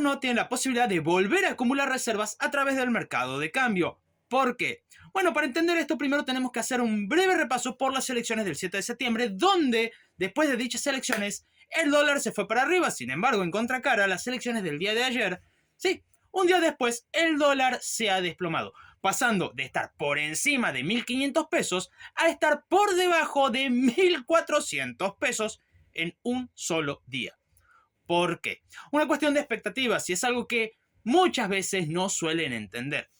gobierno tiene la posibilidad de volver a acumular reservas a través del mercado de cambio. ¿Por qué? Bueno, para entender esto primero tenemos que hacer un breve repaso por las elecciones del 7 de septiembre, donde después de dichas elecciones el dólar se fue para arriba. Sin embargo, en contracara, las elecciones del día de ayer, sí, un día después el dólar se ha desplomado, pasando de estar por encima de 1.500 pesos a estar por debajo de 1.400 pesos en un solo día. ¿Por qué? Una cuestión de expectativas y es algo que muchas veces no suelen entender.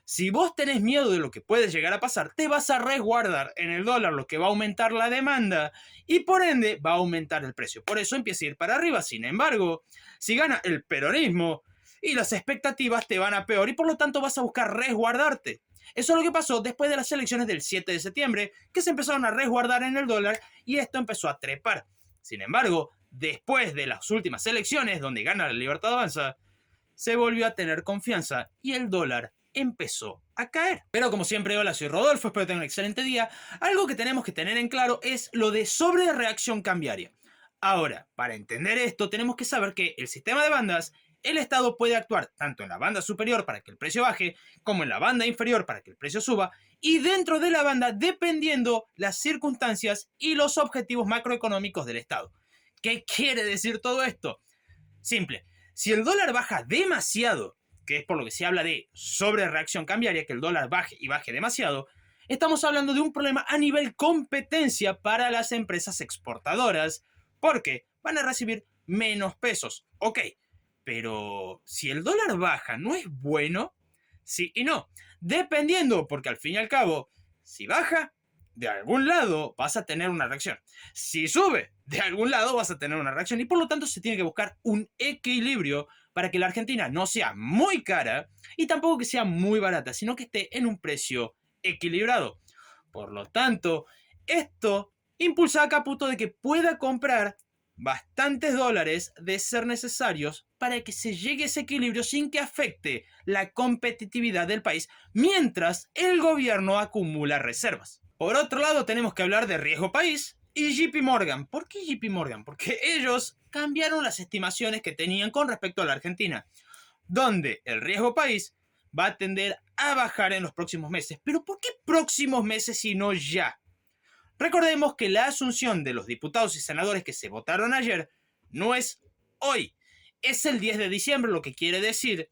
Si vos tenés miedo de lo que puede llegar a pasar, te vas a resguardar en el dólar, lo que va a aumentar la demanda y por ende va a aumentar el precio. Por eso empieza a ir para arriba. Sin embargo, si gana el peronismo y las expectativas te van a peor y por lo tanto vas a buscar resguardarte. Eso es lo que pasó después de las elecciones del 7 de septiembre, que se empezaron a resguardar en el dólar y esto empezó a trepar. Sin embargo, después de las últimas elecciones, donde gana la Libertad Avanza, se volvió a tener confianza y el dólar empezó a caer. Pero como siempre, hola, soy Rodolfo, espero tengan un excelente día. Algo que tenemos que tener en claro es lo de sobrereacción cambiaria. Ahora, para entender esto, tenemos que saber que el sistema de bandas, el Estado puede actuar tanto en la banda superior para que el precio baje, como en la banda inferior para que el precio suba, y dentro de la banda dependiendo las circunstancias y los objetivos macroeconómicos del Estado. ¿Qué quiere decir todo esto? Simple. Si el dólar baja demasiado, que es por lo que se habla de sobrereacción cambiaria, que el dólar baje y baje demasiado, estamos hablando de un problema a nivel competencia para las empresas exportadoras, porque van a recibir menos pesos. Ok, pero si el dólar baja, ¿no es bueno? Sí y no. Dependiendo, porque al fin y al cabo, si baja, de algún lado vas a tener una reacción. Si sube, de algún lado vas a tener una reacción. Y por lo tanto se tiene que buscar un equilibrio para que la Argentina no sea muy cara y tampoco que sea muy barata, sino que esté en un precio equilibrado. Por lo tanto, esto impulsa a Caputo de que pueda comprar bastantes dólares de ser necesarios para que se llegue a ese equilibrio sin que afecte la competitividad del país mientras el gobierno acumula reservas. Por otro lado, tenemos que hablar de riesgo país y JP Morgan. ¿Por qué JP Morgan? Porque ellos cambiaron las estimaciones que tenían con respecto a la Argentina, donde el riesgo país va a tender a bajar en los próximos meses. ¿Pero por qué próximos meses y no ya? Recordemos que la asunción de los diputados y senadores que se votaron ayer no es hoy, es el 10 de diciembre, lo que quiere decir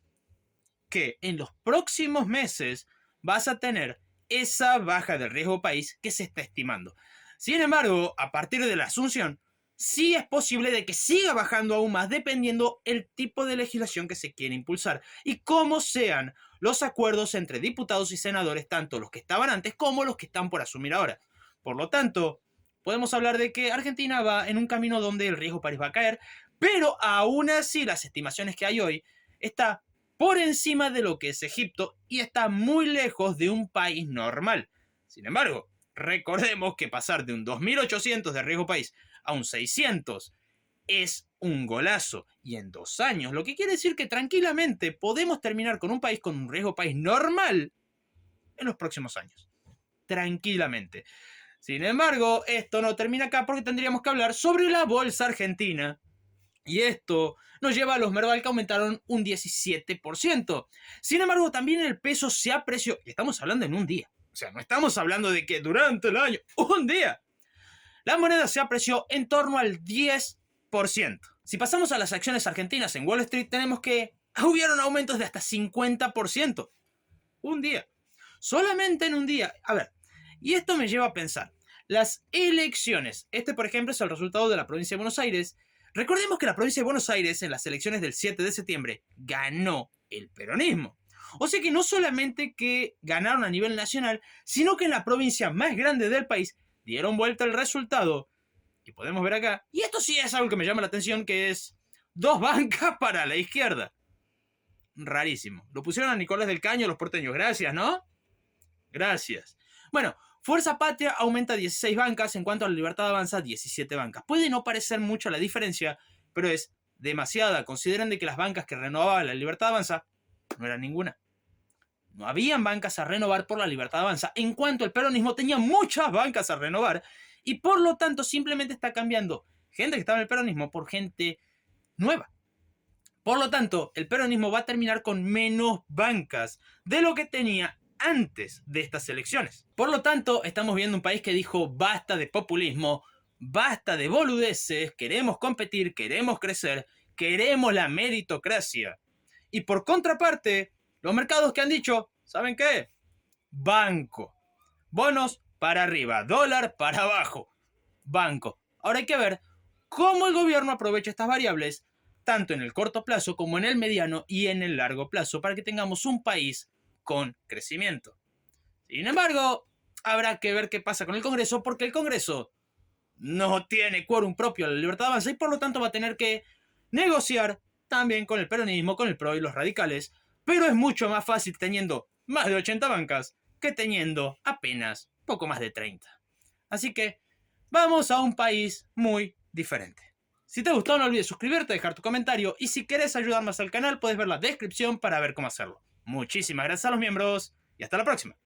que en los próximos meses vas a tener esa baja del riesgo país que se está estimando. Sin embargo, a partir de la asunción, sí es posible de que siga bajando aún más dependiendo el tipo de legislación que se quiere impulsar y cómo sean los acuerdos entre diputados y senadores, tanto los que estaban antes como los que están por asumir ahora. Por lo tanto, podemos hablar de que Argentina va en un camino donde el riesgo país va a caer, pero aún así las estimaciones que hay hoy está por encima de lo que es Egipto y está muy lejos de un país normal. Sin embargo, recordemos que pasar de un 2.800 de riesgo país a un 600 es un golazo y en 2 años, lo que quiere decir que tranquilamente podemos terminar con un país con un riesgo país normal en los próximos años. Tranquilamente. Sin embargo, esto no termina acá porque tendríamos que hablar sobre la bolsa argentina. Y esto nos lleva a los Merval que aumentaron un 17%. Sin embargo, también el peso se apreció. Y estamos hablando en un día. O sea, no estamos hablando de que durante el año, un día. La moneda se apreció en torno al 10%. Si pasamos a las acciones argentinas en Wall Street, tenemos que hubieron aumentos de hasta 50%. Un día. Solamente en un día. A ver, y esto me lleva a pensar. Las elecciones. Este, por ejemplo, es el resultado de la provincia de Buenos Aires. Recordemos que la provincia de Buenos Aires en las elecciones del 7 de septiembre ganó el peronismo. O sea que no solamente que ganaron a nivel nacional, sino que en la provincia más grande del país dieron vuelta el resultado. Y podemos ver acá. Y esto sí es algo que me llama la atención, que es 2 bancas para la izquierda. Rarísimo. Lo pusieron a Nicolás del Caño los porteños. Gracias, ¿no? Gracias. Bueno, Fuerza Patria aumenta 16 bancas, en cuanto a la Libertad Avanza 17 bancas. Puede no parecer mucho la diferencia, pero es demasiada. Consideren de que las bancas que renovaba la Libertad Avanza no eran ninguna. No habían bancas a renovar por la Libertad Avanza, en cuanto el peronismo tenía muchas bancas a renovar y por lo tanto simplemente está cambiando gente que estaba en el peronismo por gente nueva. Por lo tanto, el peronismo va a terminar con menos bancas de lo que tenía antes de estas elecciones. Por lo tanto, estamos viendo un país que dijo basta de populismo, basta de boludeces, queremos competir, queremos crecer, queremos la meritocracia. Y por contraparte, los mercados que han dicho, ¿saben qué? Banco. Bonos para arriba, dólar para abajo. Banco. Ahora hay que ver cómo el gobierno aprovecha estas variables, tanto en el corto plazo como en el mediano y en el largo plazo, para que tengamos un país con crecimiento. Sin embargo, habrá que ver qué pasa con el Congreso, porque el Congreso no tiene quórum propio a la libertad de avance y por lo tanto va a tener que negociar también con el peronismo, con el PRO y los radicales, pero es mucho más fácil teniendo más de 80 bancas que teniendo apenas poco más de 30. Así que vamos a un país muy diferente. Si te gustó, no olvides suscribirte, dejar tu comentario y si quieres ayudar más al canal, puedes ver la descripción para ver cómo hacerlo. Muchísimas gracias a los miembros y hasta la próxima.